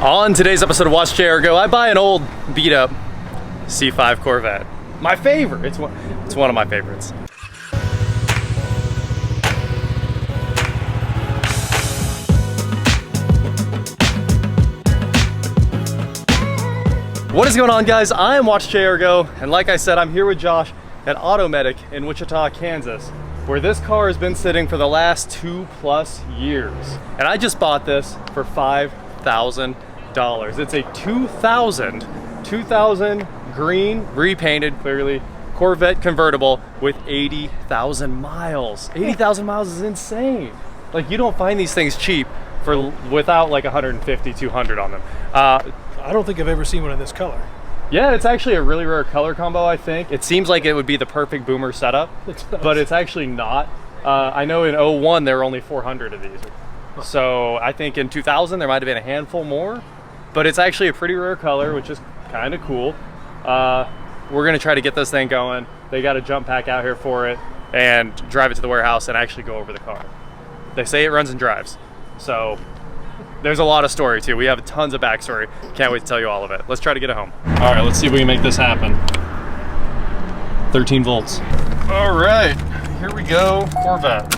On today's episode of Watch JR Go, I buy an old beat up C5 Corvette. My favorite, it's one of my favorites. What is going on, guys? I am Watch JR Go, and like I said, I'm here with Josh at Automedic in Wichita, Kansas, where this car has been sitting for the last 2+ years. And I just bought this for $5,000. It's a 2000 green, repainted clearly, Corvette convertible with 80,000 miles. 80,000 miles is insane. Like, you don't find these things cheap for without like 150, 200 on them. I don't think I've ever seen one in this color. Yeah, it's actually a really rare color combo, I think. It seems like it would be the perfect boomer setup, but it's actually not. I know in 01 there were only 400 of these. So I think in 2000 there might have been a handful more, but it's actually a pretty rare color, which is kind of cool. We're gonna try to get this thing going. They got a jump pack out here for it and drive it to the warehouse and actually go over the car. They say it runs and drives. So there's a lot of story too. We have tons of backstory. Can't wait to tell you all of it. Let's try to get it home. All right, let's see if we can make this happen. 13 volts. All right, here we go, Corvette.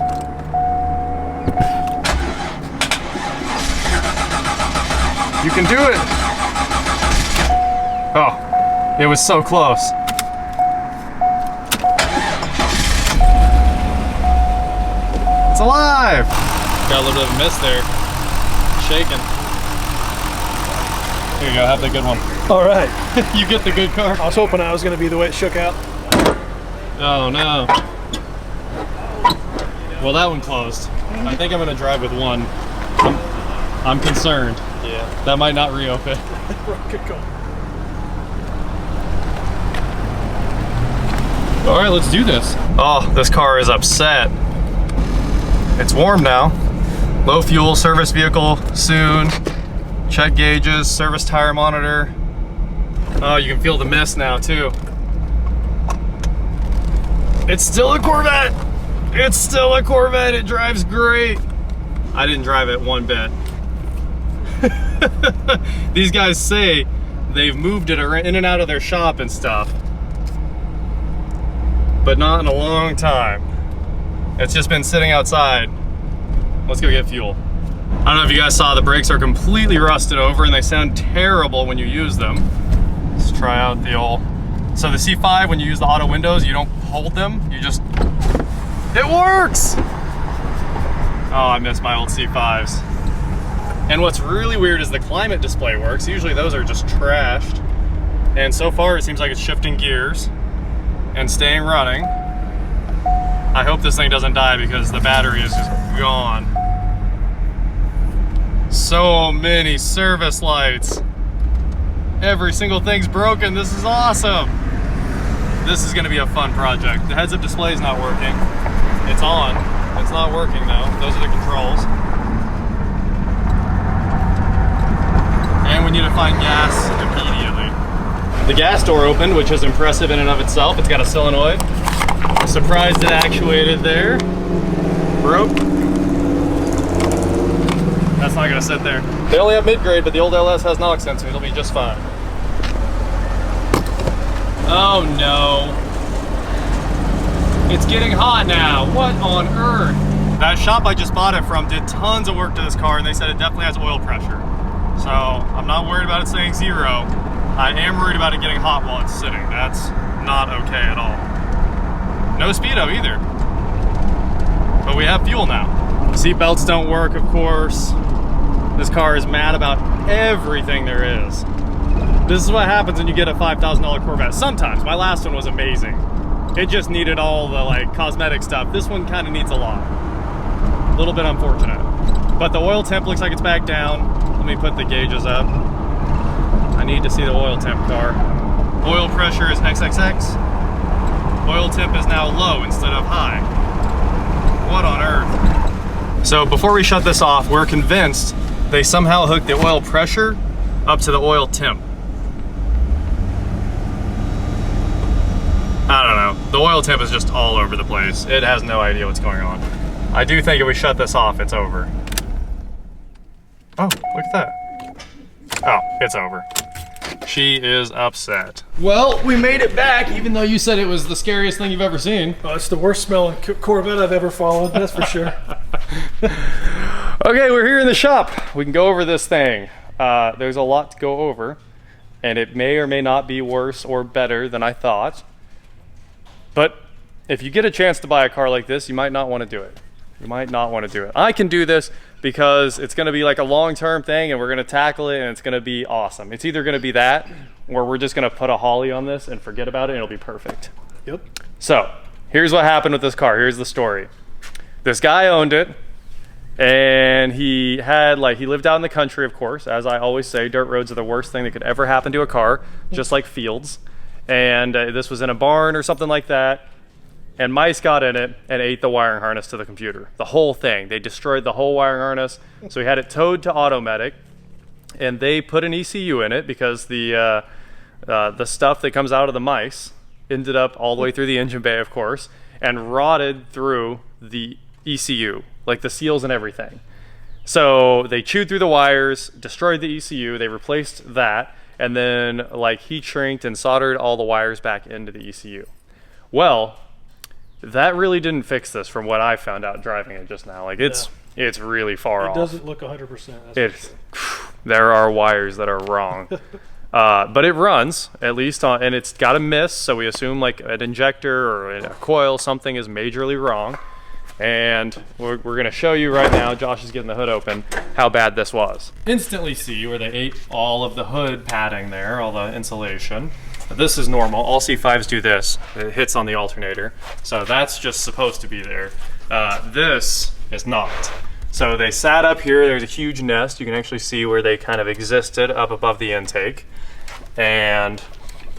You can do it. Oh, it was so close. It's alive. Got a little bit of a miss there. Shaking. Here you go, have the good one. All right. You get the good car. I was hoping I was going to be the way it shook out. Oh no. Well, that one closed. I think I'm going to drive with one. I'm concerned. Yeah. That might not reopen. Good call. All right, let's do this. Oh, this car is upset. It's warm now. Low fuel, service vehicle soon. Check gauges, service tire monitor. Oh, you can feel the mist now too. It's still a Corvette. It's still a Corvette. It drives great. I didn't drive it one bit. These guys say they've moved it in and out of their shop and stuff, but not in a long time. It's just been sitting outside. Let's go get fuel. I don't know if you guys saw, the brakes are completely rusted over and they sound terrible when you use them. Let's try out the old. So the C5, when you use the auto windows, you don't hold them, you just, it works! Oh, I miss my old C5s. And what's really weird is the climate display works. Usually those are just trashed. And so far it seems like it's shifting gears and staying running. I hope this thing doesn't die because the battery is just gone. So many service lights. Every single thing's broken. This is awesome. This is gonna be a fun project. The heads-up display is not working. It's on. It's not working though. Those are the controls. And we need to find gas immediately. The gas door opened, which is impressive in and of itself. It's got a solenoid. Surprised it actuated there. Broke. That's not gonna sit there. They only have mid-grade, but the old LS has knock sensor. It'll be just fine. Oh no. It's getting hot now. What on earth? That shop I just bought it from did tons of work to this car and they said it definitely has oil pressure. So I'm not worried about it saying 0. I am worried about it getting hot while it's sitting. That's not okay at all. No speed up either. But we have fuel now. Seat belts don't work, of course. This car is mad about everything there is. This is what happens when you get a $5,000 Corvette. Sometimes. My last one was amazing. It just needed all the like cosmetic stuff. This one kind of needs a lot. A little bit unfortunate. But the oil temp looks like it's back down. Let me put the gauges up. I need to see the oil temp car. Oil pressure is XXX. Oil temp is now low instead of high. What on earth? So before we shut this off, we're convinced they somehow hooked the oil pressure up to the oil temp. I don't know. The oil temp is just all over the place. It has no idea what's going on. I do think if we shut this off, it's over. Oh, look at that. Oh, it's over. She is upset. Well, we made it back, even though you said it was the scariest thing you've ever seen. Oh, it's the worst smelling Corvette I've ever followed, that's for sure. Okay, we're here in the shop. We can go over this thing. There's a lot to go over, and it may or may not be worse or better than I thought. But if you get a chance to buy a car like this, you might not want to do it. You might not want to do it. I can do this because it's going to be like a long-term thing, and we're going to tackle it, and it's going to be awesome. It's either going to be that, or we're just going to put a Holly on this and forget about it, and it'll be perfect. Yep. So here's what happened with this car. Here's the story. This guy owned it, and he lived out in the country, of course. As I always say, dirt roads are the worst thing that could ever happen to a car, just like fields. And this was in a barn or something like that. And mice got in it and ate the wiring harness to the computer. The whole thing. They destroyed the whole wiring harness. So he had it towed to Automedic, and they put an ECU in it because the stuff that comes out of the mice ended up all the way through the engine bay, of course, and rotted through the ECU, like the seals and everything. So they chewed through the wires, destroyed the ECU, they replaced that, and then heat shrinked and soldered all the wires back into the ECU. Well, that really didn't fix this from what I found out driving it just now. It's really far off. It doesn't look 100%. There are wires that are wrong. But it runs, at least, and it's got a miss, so we assume an injector or a coil, something is majorly wrong. And we're going to show you right now, Josh is getting the hood open, how bad this was. Instantly see where they ate all of the hood padding there, all the insulation. This is normal. All C5s do this. It hits on the alternator. So that's just supposed to be there. This is not. So they sat up here. There's a huge nest. You can actually see where they kind of existed up above the intake. And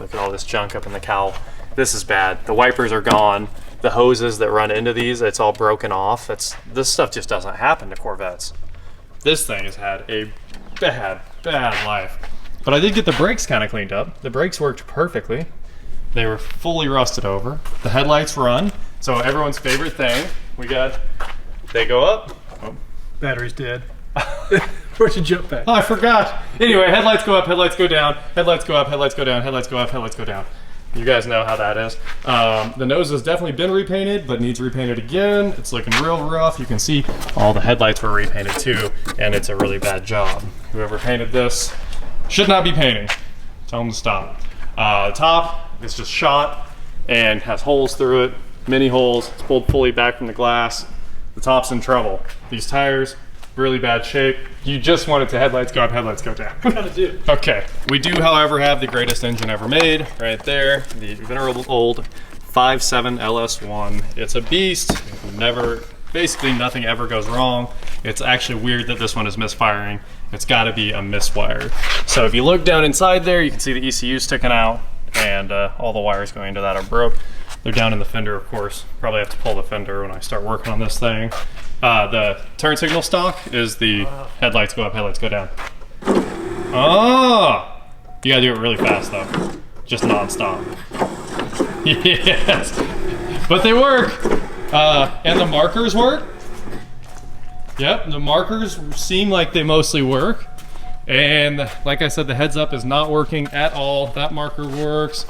look at all this junk up in the cowl. This is bad. The wipers are gone. The hoses that run into these, it's all broken off. This stuff just doesn't happen to Corvettes. This thing has had a bad life. But I did get the brakes kind of cleaned up. The brakes worked perfectly. They were fully rusted over. The headlights run. So everyone's favorite thing, they go up. Oh. Battery's dead. Where's your jump pack? Oh, I forgot. Anyway, headlights go up, headlights go down, headlights go up, headlights go down, headlights go up, headlights go down. You guys know how that is. The nose has definitely been repainted, but needs repainted again. It's looking real rough. You can see all the headlights were repainted too, and it's a really bad job. Whoever painted this should not be painting. Tell them to stop. The top is just shot and has holes through it, mini holes. It's pulled fully back from the glass. The top's in trouble. These tires, really bad shape. You just want it to headlights go up, headlights go down. Kind of do. Okay. We do, however, have the greatest engine ever made right there. The venerable old 5.7 LS1. It's a beast. Basically nothing ever goes wrong. It's actually weird that this one is misfiring. It's got to be a miswire. So if you look down inside there, you can see the ECU sticking out, and all the wires going into that are broke. They're down in the fender, of course. Probably have to pull the fender when I start working on this thing. The turn signal stock is the headlights go up, headlights go down. Oh! You gotta do it really fast though. Just non-stop. Yes! But they work! And the markers work. Yep, the markers seem like they mostly work. And like I said, the heads up is not working at all. That marker works.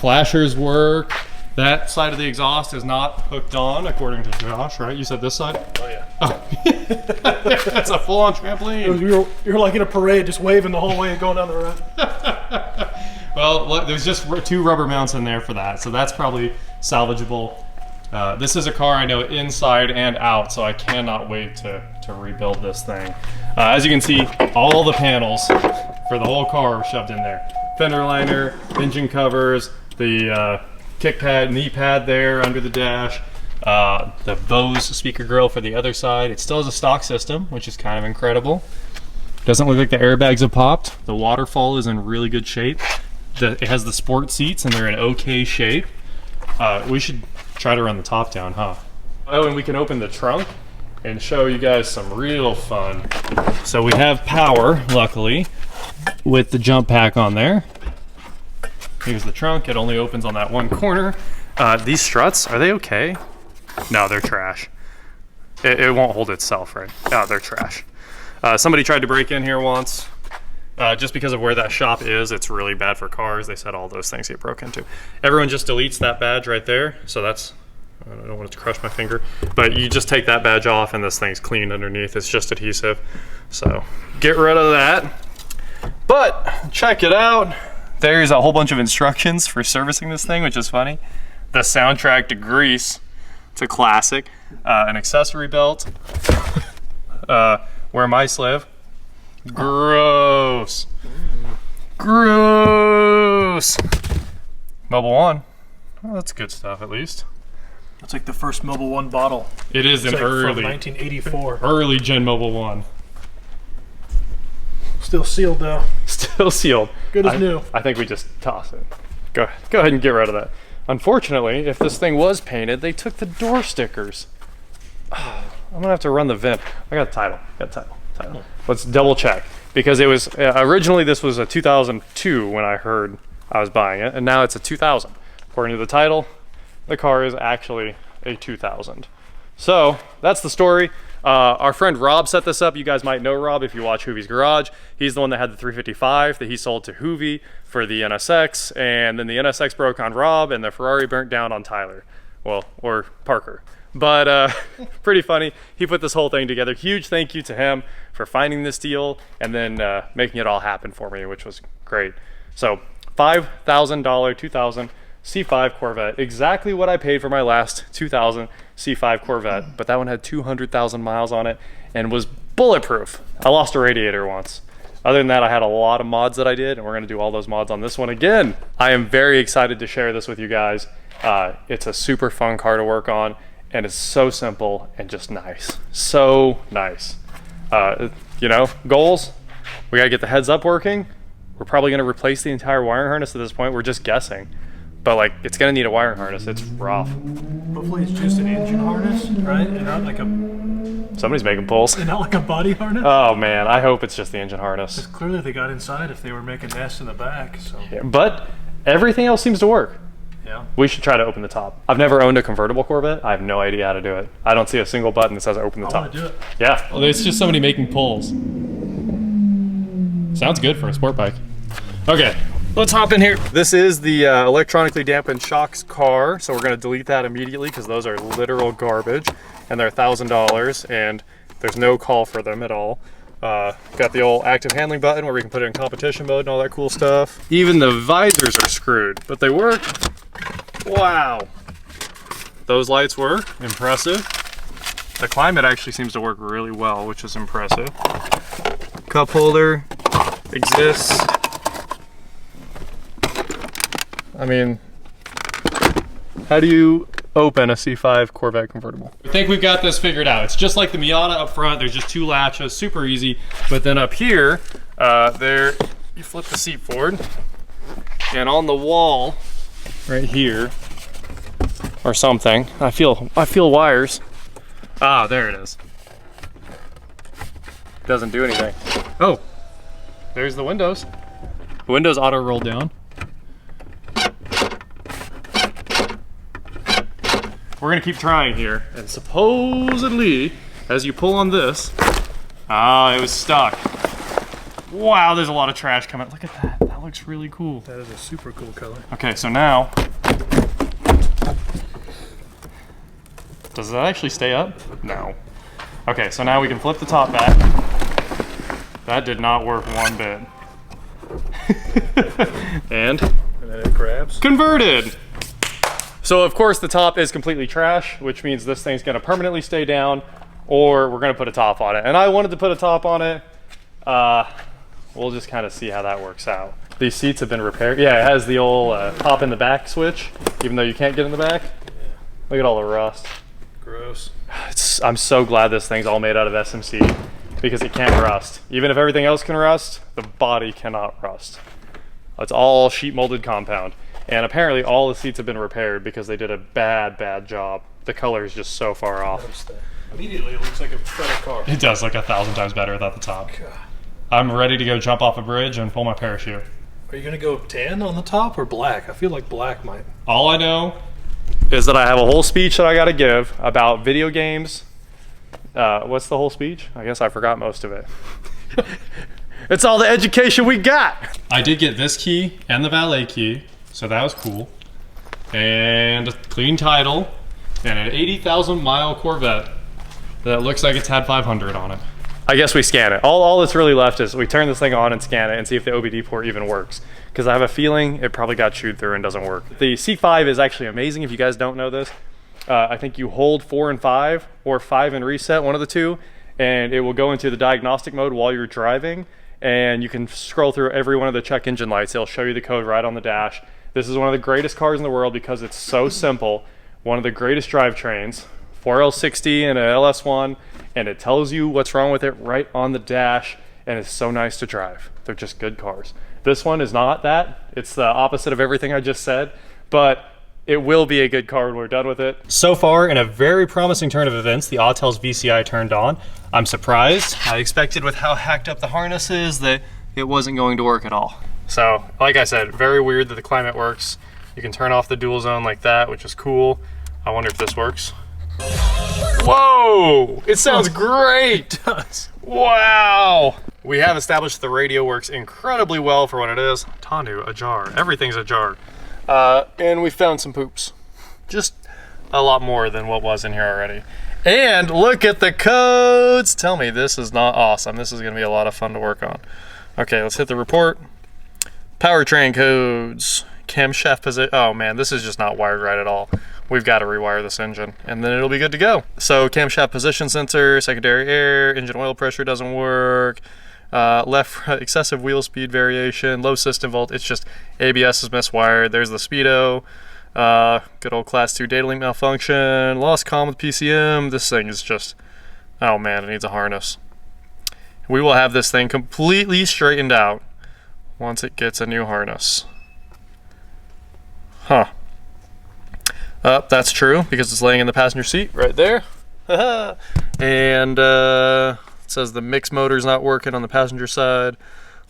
Flashers work. That side of the exhaust is not hooked on, according to Josh, right? You said this side? Oh, yeah. Oh. That's a full-on trampoline. You're like in a parade, just waving the whole way and going down the road. Well, look, there's just 2 rubber mounts in there for that, so that's probably salvageable. This is a car I know inside and out, so I cannot wait to rebuild this thing. As you can see, all the panels for the whole car are shoved in there. Fender liner, engine covers, the kick pad, knee pad there under the dash, the Bose speaker grill for the other side. It still has a stock system, which is kind of incredible. Doesn't look like the airbags have popped. The waterfall is in really good shape. It has the sport seats and they're in okay shape. We should try to run the top down, huh? Oh, and we can open the trunk and show you guys some real fun. So we have power, luckily, with the jump pack on there. Here's the trunk. It only opens on that one corner. These struts, are they okay? No, they're trash. It won't hold itself, right? Oh, they're trash. Somebody tried to break in here once Just because of where that shop is, it's really bad for cars. They said all those things get broke into. Everyone just deletes that badge right there. So that's, I don't want it to crush my finger, but you just take that badge off and this thing's clean underneath. It's just adhesive. So get rid of that. But check it out. There's a whole bunch of instructions for servicing this thing, which is funny. The soundtrack to Grease. It's a classic. An accessory belt. Where mice live. Gross. Gross. Mobil 1. Well, that's good stuff, at least. It's like the first Mobil 1 bottle. It is an like early. From 1984. Early gen Mobil 1. Still sealed though. Still sealed. Good as new. I think we just toss it. Go ahead and get rid of that. Unfortunately, if this thing was painted, they took the door stickers. I'm gonna have to run the VIN. I got the title. Let's double check, because it was originally this was a 2002 when I heard I was buying it, and now it's a 2000. According to the title, the car is actually a 2000. So that's the story. Our friend Rob set this up. You guys might know Rob if you watch Hoovie's Garage. He's the one that had the 355 that he sold to Hoovie for the NSX, and then the NSX broke on Rob and the Ferrari burnt down on Tyler. Well, or Parker. But pretty funny. He put this whole thing together. Huge thank you to him for finding this deal and then making it all happen for me, which was great. So $5,000 2000 C5 Corvette, exactly what I paid for my last 2000 C5 Corvette, but that one had 200,000 miles on it and was bulletproof. I lost a radiator once. Other than that, I had a lot of mods that I did, and we're gonna do all those mods on this one again. I am very excited to share this with you guys. It's a super fun car to work on, and it's so simple and just nice. So nice. You know, goals, we gotta get the heads up working. We're probably gonna replace the entire wiring harness at this point. We're just guessing. But like, it's gonna need a wiring harness. It's rough. Hopefully it's just an engine harness, right? And not like a... Somebody's making pulls. And not like a body harness? Oh man, I hope it's just the engine harness. Because clearly they got inside if they were making nests in the back, so... Yeah, but everything else seems to work. Yeah. We should try to open the top. I've never owned a convertible Corvette. I have no idea how to do it. I don't see a single button that says open the top. I want to do it. Yeah. Well, it's just somebody making pulls. Sounds good for a sport bike. Okay, let's hop in here. This is the electronically dampened shocks car, so we're gonna delete that immediately because those are literal garbage, and they're $1,000, and there's no call for them at all. Got the old active handling button where we can put it in competition mode and all that cool stuff. Even the visors are screwed, but they work. Wow. Those lights work, impressive. The climate actually seems to work really well, which is impressive. Cup holder exists. I mean, how do you open a C5 Corvette convertible? I think we've got this figured out. It's just like the Miata up front. There's just two latches, super easy. But then up here, you flip the seat forward, and on the wall, right here, or something, I feel wires. Ah, there it is. Doesn't do anything. Oh, there's the windows. The windows auto roll down. We're gonna keep trying here, and supposedly, as you pull on this, it was stuck. Wow, there's a lot of trash coming. Look at that, that looks really cool. That is a super cool color. Okay, so now, does that actually stay up? No. Okay, so now we can flip the top back. That did not work one bit. And then it grabs. Converted! So of course the top is completely trash, which means this thing's gonna permanently stay down, or we're gonna put a top on it. And I wanted to put a top on it. We'll just kind of see how that works out. These seats have been repaired. Yeah, it has the old pop in the back switch, even though you can't get in the back. Yeah. Look at all the rust. Gross. I'm so glad this thing's all made out of SMC, because it can't rust. Even if everything else can rust, the body cannot rust. It's all sheet molded compound. And apparently all the seats have been repaired because they did a bad job. The color is just so far off. Immediately it looks like a better car. It does look 1,000 times better without the top. God. I'm ready to go jump off a bridge and pull my parachute. Are you gonna go tan on the top or black? I feel like black might. All I know is that I have a whole speech that I gotta give about video games. What's the whole speech? I guess I forgot most of it. It's all the education we got. I did get this key and the valet key, so that was cool. And a clean title and an 80,000 mile Corvette that looks like it's had 500 on it. I guess we scan it. All that's really left is we turn this thing on and scan it and see if the OBD port even works. Because I have a feeling it probably got chewed through and doesn't work. The C5 is actually amazing if you guys don't know this. I think you hold 4 and 5 or 5 and reset, one of the two, and it will go into the diagnostic mode while you're driving, and you can scroll through every one of the check engine lights. It'll show you the code right on the dash. This is one of the greatest cars in the world because it's so simple. One of the greatest drivetrains, 4L60 and an LS1, and it tells you what's wrong with it right on the dash, and it's so nice to drive. They're just good cars. This one is not that. It's the opposite of everything I just said, but it will be a good car when we're done with it. So far, in a very promising turn of events, the Autel's VCI turned on. I'm surprised. I expected with how hacked up the harness is that it wasn't going to work at all. So, like I said, very weird that the climate works. You can turn off the dual zone like that, which is cool. I wonder if this works. Whoa! It sounds great! It does. Wow! We have established the radio works incredibly well for what it is. Tondu, ajar. Everything's ajar. And we found some poops. Just a lot more than what was in here already. And look at the codes! Tell me this is not awesome. This is going to be a lot of fun to work on. Okay, let's hit the report. Powertrain codes. Camshaft position. Oh man, this is just not wired right at all. We've got to rewire this engine and then it'll be good to go. So camshaft position sensor, secondary air, engine oil pressure doesn't work, left front excessive wheel speed variation, low system volt. It's just ABS is miswired. There's the speedo, good old class 2 data link malfunction, lost comm with PCM. This thing is just, oh man, it needs a harness. We will have this thing completely straightened out once it gets a new harness. Huh. That's true because it's laying in the passenger seat right there. And it says the mix motor's not working on the passenger side.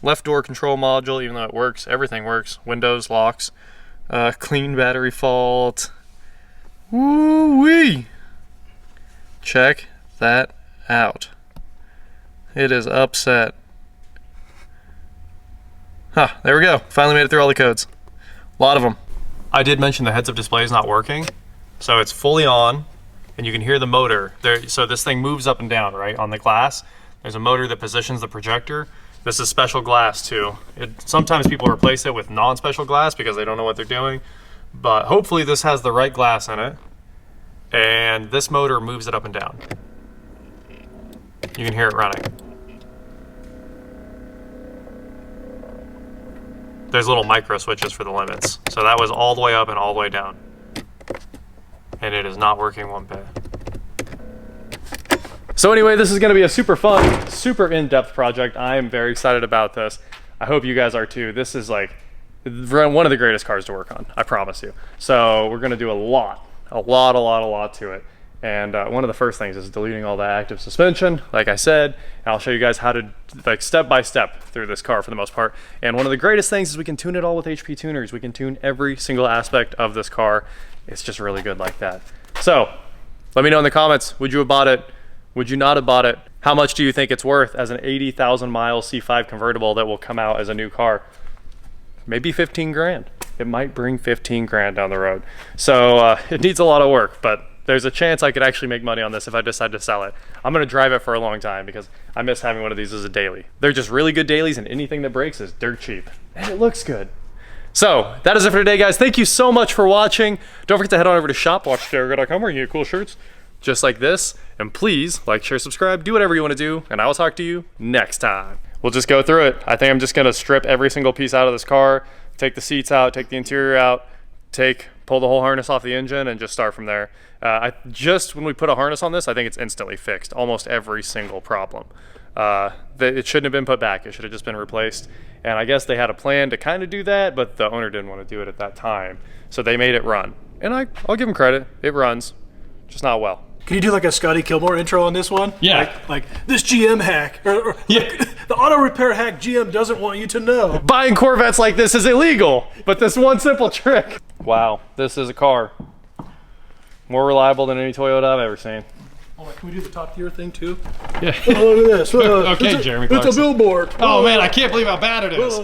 Left door control module, even though it works, everything works. Windows, locks, clean battery fault. Woo-wee! Check that out. It is upset. Huh, there we go. Finally made it through all the codes. A lot of them. I did mention the heads-up display is not working, so it's fully on, and you can hear the motor there. So this thing moves up and down, right, on the glass. There's a motor that positions the projector. This is special glass too. Sometimes people replace it with non-special glass because they don't know what they're doing, but hopefully this has the right glass in it, and this motor moves it up and down. You can hear it running. There's little micro switches for the limits. So that was all the way up and all the way down. And it is not working one bit. So anyway, this is gonna be a super fun, super in-depth project. I am very excited about this. I hope you guys are too. This is like one of the greatest cars to work on, I promise you. So we're gonna do a lot to it. And one of the first things is deleting all that active suspension, like I said. And I'll show you guys how to, like, step by step through this car for the most part. And one of the greatest things is we can tune it all with HP tuners. We can tune every single aspect of this car. It's just really good like that. So let me know in the comments, would you have bought it? Would you not have bought it? How much do you think it's worth as an 80,000 mile C5 convertible that will come out as a new car? Maybe 15 grand. It might bring 15 grand down the road. So it needs a lot of work, but there's a chance I could actually make money on this if I decide to sell it. I'm gonna drive it for a long time because I miss having one of these as a daily. They're just really good dailies and anything that breaks is dirt cheap. And it looks good. So that is it for today, guys. Thank you so much for watching. Don't forget to head on over to shop.watchstergo.com where you can get cool shirts just like this. And please like, share, subscribe, do whatever you wanna do, and I will talk to you next time. We'll just go through it. I think I'm just gonna strip every single piece out of this car, take the seats out, take the interior out, pull the whole harness off the engine and just start from there. When we put a harness on this, I think it's instantly fixed, almost every single problem. It shouldn't have been put back. It should have just been replaced. And I guess they had a plan to kind of do that, but the owner didn't want to do it at that time. So they made it run. And I'll give them credit. It runs, just not well. Can you do like a Scotty Kilmore intro on this one? Yeah. Like this GM hack, or yeah. The auto repair hack GM doesn't want you to know. Buying Corvettes like this is illegal, but this one simple trick. Wow, this is a car. More reliable than any Toyota I've ever seen. Hold on, can we do the top tier thing too? Yeah. Oh, look at this. Okay, Jeremy It's a Clarkson. billboard. Oh man, I can't believe how bad it is.